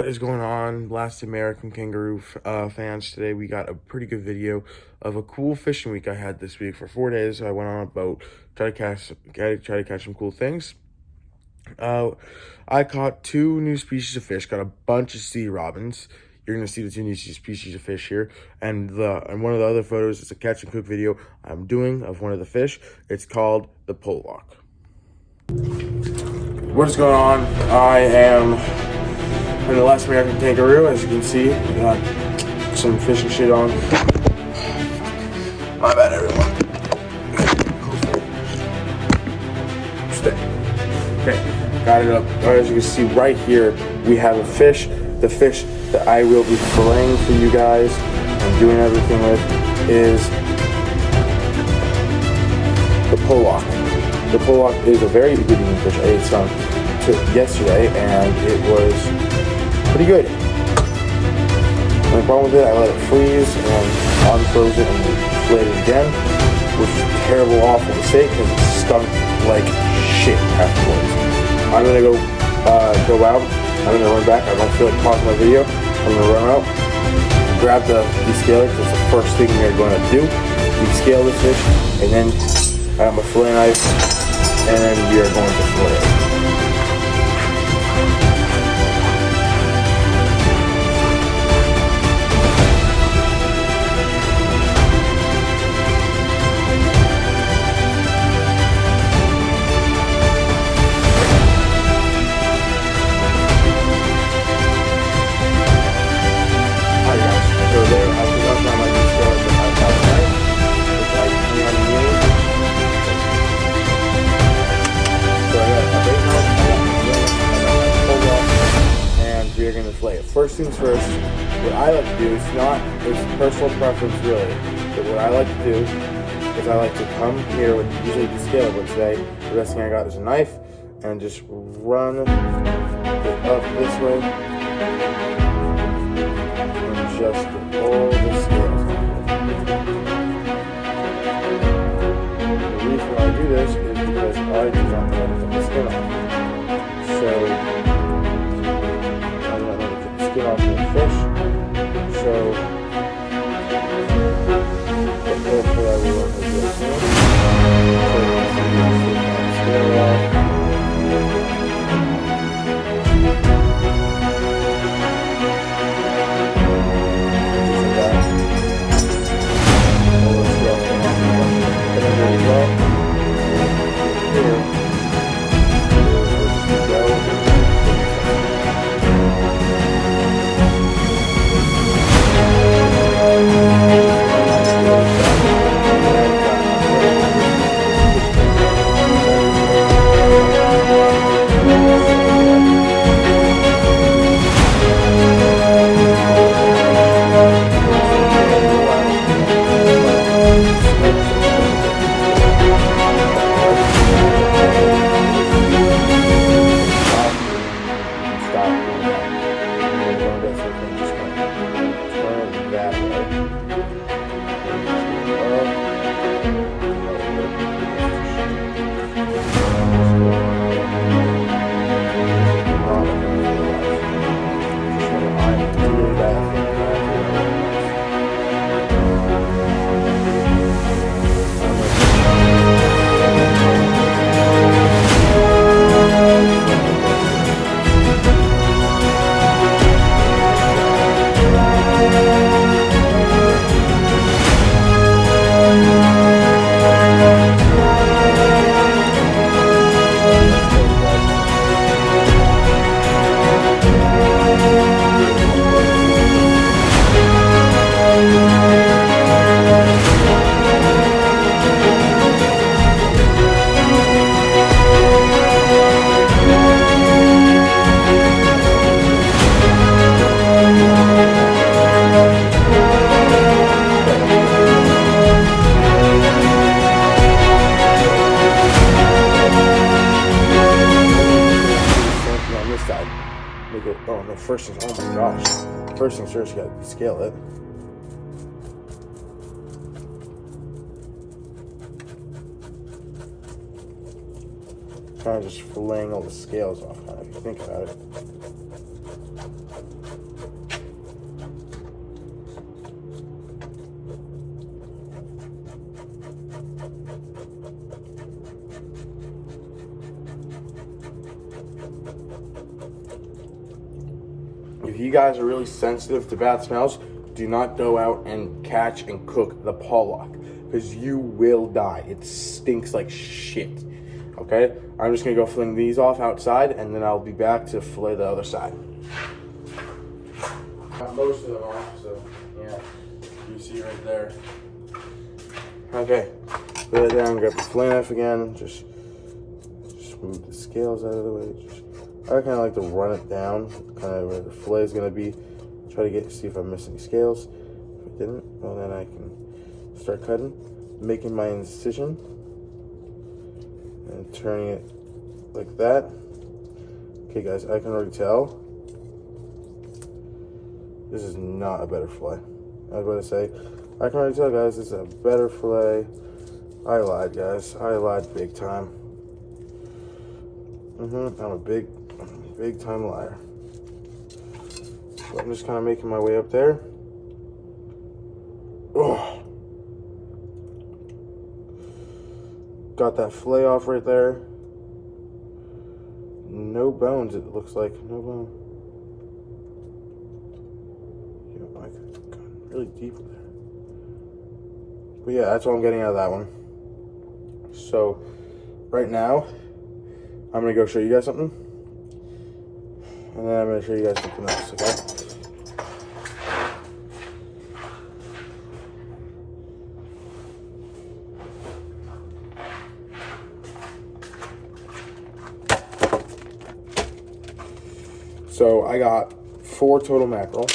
What is going on, Last American Kangaroo fans? Today we got a pretty good video of a cool fishing week I had this week for 4 days. I went on a boat, try to catch some cool things. I caught 2 new species of fish, got a bunch of sea robins. You're gonna see the 2 new species of fish here, and one of the other photos is a catch and cook video I'm doing of one of the fish. It's called the Pollock. What is going on? I am in the Last American Kangaroo. As you can see, we got some fishing shit on. My bad, everyone. Stay. Okay, got it up. As you can see right here, we have a fish. The fish that I will be filleting for you guys and doing everything with is the Pollock. The Pollock is a very good eating fish. I ate some yesterday and it was pretty good. The problem with it, I let it freeze and unfroze it and filleted it again, which was a terrible, awful mistake because it stunk like shit afterwards. I'm gonna go out. I'm gonna run back. I don't feel like pausing my video. I'm gonna run out, grab the descaler, because it's the first thing we're going to do. Descale this fish, and then I have my fillet knife, and then we are going to fillet it. First things first, what I like to do, it's personal preference really, but what I like to do is I like to come here with usually the scale, but today the best thing I got is a knife and just run it up this way and just get all the scales off. The reason why I do this is because I do not want to get the skin off. So get off the fish, so hopefully I will work with this one. Oh no, first thing, oh my gosh. First things first, you gotta scale it. Kind of just filleting all the scales off, kind of, if you think about it. If you guys are really sensitive to bad smells, do not go out and catch and cook the Pollock, because you will die. It stinks like shit. Okay? I'm just gonna go fling these off outside, and then I'll be back to fillet the other side. Got most of them off, so yeah, you see right there. Okay, put it down, grab the fillet knife again, just move the scales out of the way. I kind of like to run it down, kind of where the fillet is going to be. Try to see if I'm missing scales. If I didn't, well then I can start cutting, making my incision, and turning it like that. Okay guys, I can already tell this is not a better fillet. I was about to say, I can already tell guys, this is a better fillet. I lied guys, I lied big time. I'm a big time liar. So I'm just kind of making my way up there. Oh, got that fillet off right there. No bones, it looks like. No bone. You know, I got really deep in there. But yeah, that's what I'm getting out of that one. So right now, I'm gonna go show you guys something. And then I'm gonna show you guys something else, okay? So I got 4 total mackerel.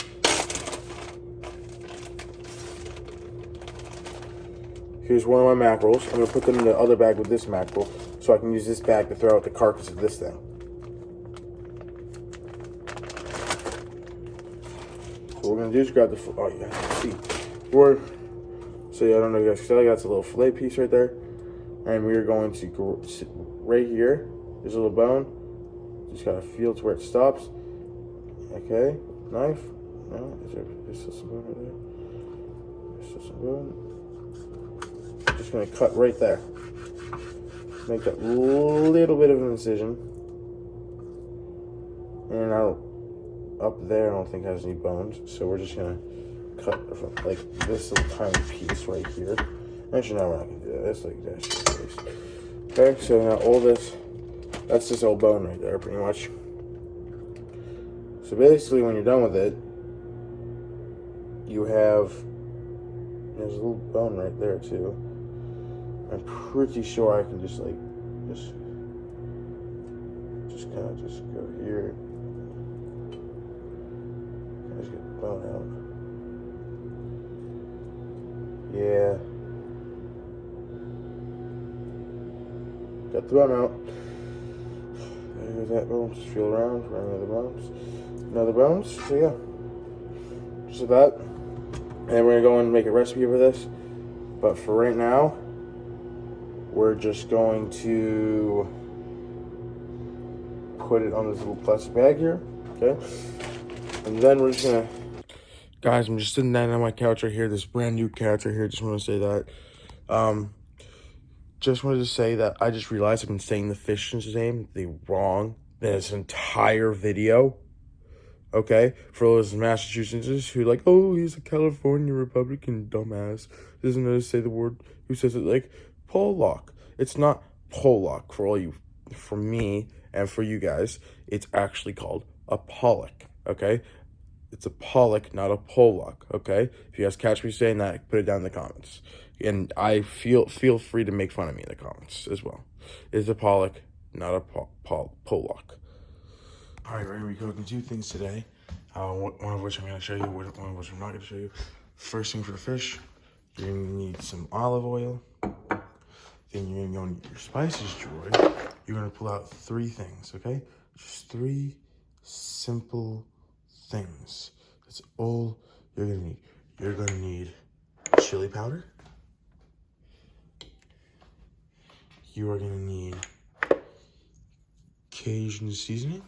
Here's one of my mackerels. I'm gonna put them in the other bag with this mackerel, so I can use this bag to throw out the carcass of this thing. So what we're gonna do is grab the, oh you guys can see. So yeah, I don't know you guys can see, that's a little fillet piece right there. And we are going to, right here, there's a little bone. Just gotta feel to where it stops. Okay, knife. No, there's still some bone right there. There's still some bone. Just gonna cut right there. Make that little bit of an incision. And up there I don't think has any bones, so we're just gonna cut from like this little tiny piece right here. Actually, no, we're not gonna do that. That's like that. Okay, so now all this, that's this old bone right there, pretty much. So basically, when you're done with it, you have, there's a little bone right there too. I'm pretty sure I can just like, just kind of just go here. Just get the bone out. Yeah. Got the bone out. There's that bone. Just feel around for any other bones. Another bones. So yeah. Just like that. And we're gonna go and make a recipe for this. But for right now, we're just going to put it on this little plastic bag here. Okay. And then we're just gonna, guys, I'm just sitting down on my couch right here, this brand new couch right here. Just want to say that. Just wanted to say that I just realized I've been saying the fish's name wrong this entire video. Okay, for those Massachusetts who like, oh, he's a California Republican dumbass, doesn't know to say the word, who says it like Pollock. It's not Pollock for all you, for me and for you guys. It's actually called a Pollock. Okay, it's a Pollock, not a Pollock. Okay, if you guys catch me saying that, put it down in the comments. And I feel free to make fun of me in the comments as well. It's a Pollock, not a Pollock. All right, we're gonna be cooking 2 things today. One of which I'm gonna show you, one of which I'm not gonna show you. First thing for the fish, you're gonna need some olive oil. Then you're gonna go into your spices drawer. You're gonna pull out 3 things, okay? Just 3 simple things. That's all you're gonna need. You're gonna need chili powder. You are gonna need Cajun seasoning.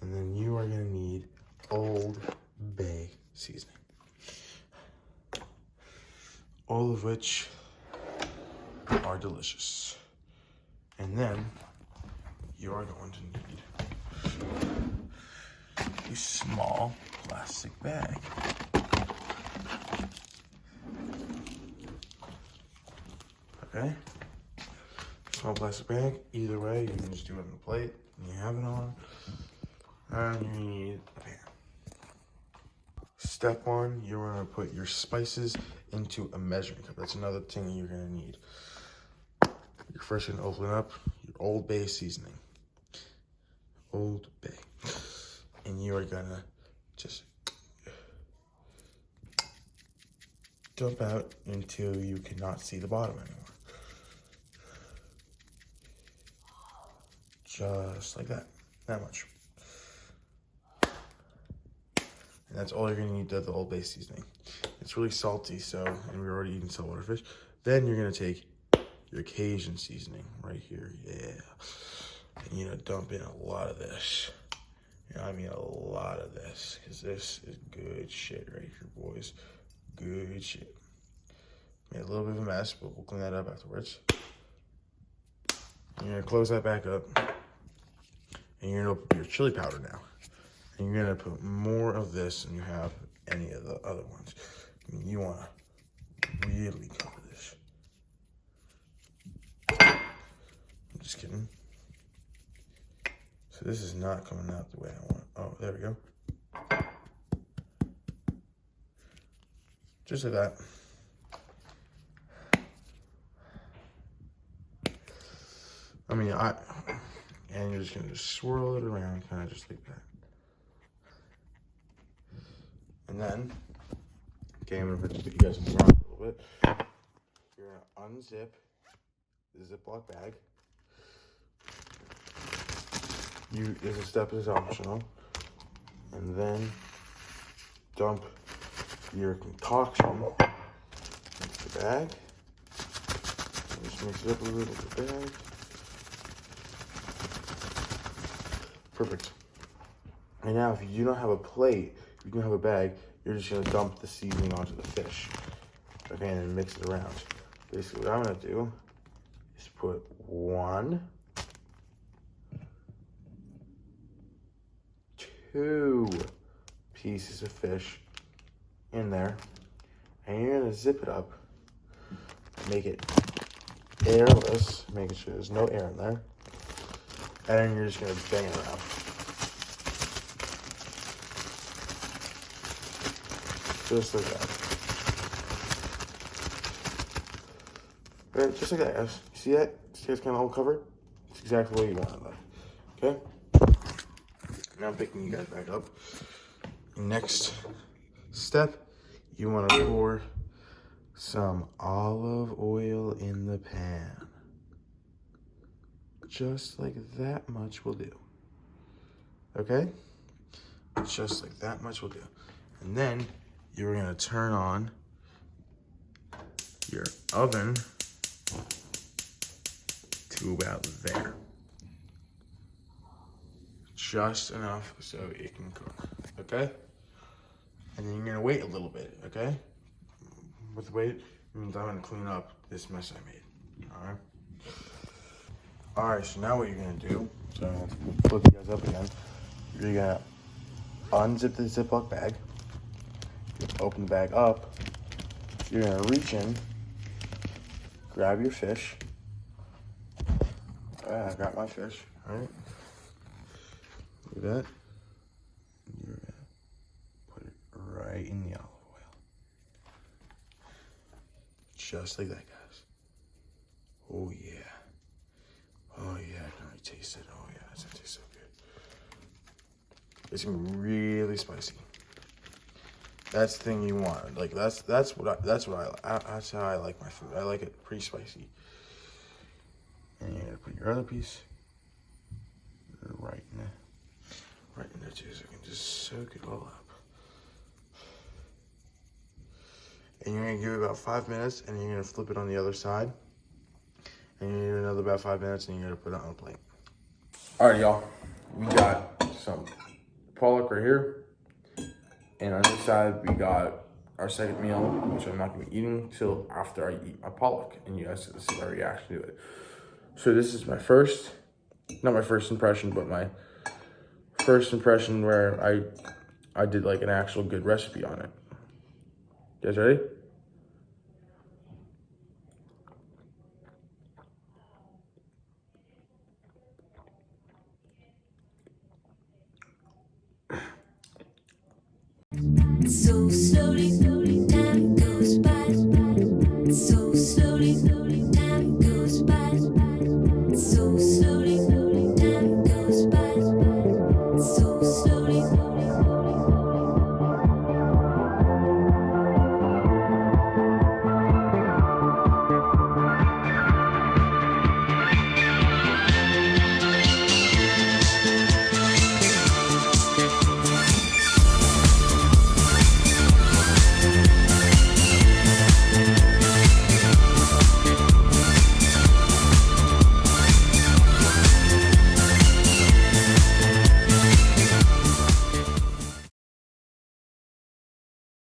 And then you are gonna need Old Bay seasoning. All of which are delicious. And then you are going to need a small plastic bag. Okay? Small plastic bag. Either way, you can just do it on the plate and you have it on. And you need a pan. Step one, you're gonna put your spices into a measuring cup. That's another thing you're gonna need. You're first gonna open up your Old Bay seasoning. Old Bay. And you are gonna just dump out until you cannot see the bottom anymore. Just like that. That much. And that's all you're gonna need to the Old Bay seasoning. It's really salty, so, and we're already eating saltwater fish. Then you're gonna take your Cajun seasoning right here, yeah. And you're gonna dump in a lot of this. You know, I mean a lot of this, because this is good shit right here, boys. Good shit. Made a little bit of a mess, but we'll clean that up afterwards. You're gonna close that back up. And you're gonna put your chili powder now. And you're gonna put more of this than you have any of the other ones. I mean, you wanna really cover this. I'm just kidding. So this is not coming out the way I want. Oh, there we go. Just like that. I mean, and you're just gonna swirl it around, kind of just like that. And then, okay, I'm gonna put you guys in the wrong a little bit. You're gonna unzip the Ziploc bag. This step is optional. And then dump your concoction into the bag. And just mix it up a little with the bag. Perfect. And now if you do not have a plate, you don't have a bag, you're just gonna dump the seasoning onto the fish. Okay, and then mix it around. Basically what I'm gonna do is put 1, 2 pieces of fish in there, and you're gonna zip it up, make it airless, making sure there's no air in there, and then you're just gonna bang it around. Just like that. Right, just like that, guys. You see that? See it's kind of all covered? It's exactly what you want it like. Okay? Now I'm picking you guys back up. Next step, you want to pour some olive oil in the pan. Just like that much will do. Okay? Just like that much will do. And then you're gonna turn on your oven to about there. Just enough so it can cook, okay? And then you're gonna wait a little bit, okay? With wait, means I'm gonna clean up this mess I made, all right? All right, so now what you're gonna do, so I'm gonna flip you guys up again. You're gonna unzip the Ziploc bag, open the bag up, you're gonna reach in, grab your fish. I got my fish, all right? Do that. You're gonna put it right in the olive oil. Just like that, guys. Oh yeah. Oh yeah, I can already taste it. Oh yeah, it's gonna taste so good. It's gonna be really spicy. That's the thing you want. Like that's how I like my food. I like it pretty spicy. And you're gonna put your other piece right in there too, so you can just soak it all up. And you're gonna give it about 5 minutes, and you're gonna flip it on the other side. And you're gonna do another about 5 minutes, and you're gonna put it on a plate. All right, y'all. We got some Pollock right here. And on this side, we got our second meal, which I'm not going to be eating till after I eat my Pollock. And you guys get to see my reaction to it. So this is my first, not my first impression, but my first impression where I did like an actual good recipe on it. You guys ready? So slowly, time goes by. So slowly, time goes by. So slowly, time goes by. So slowly.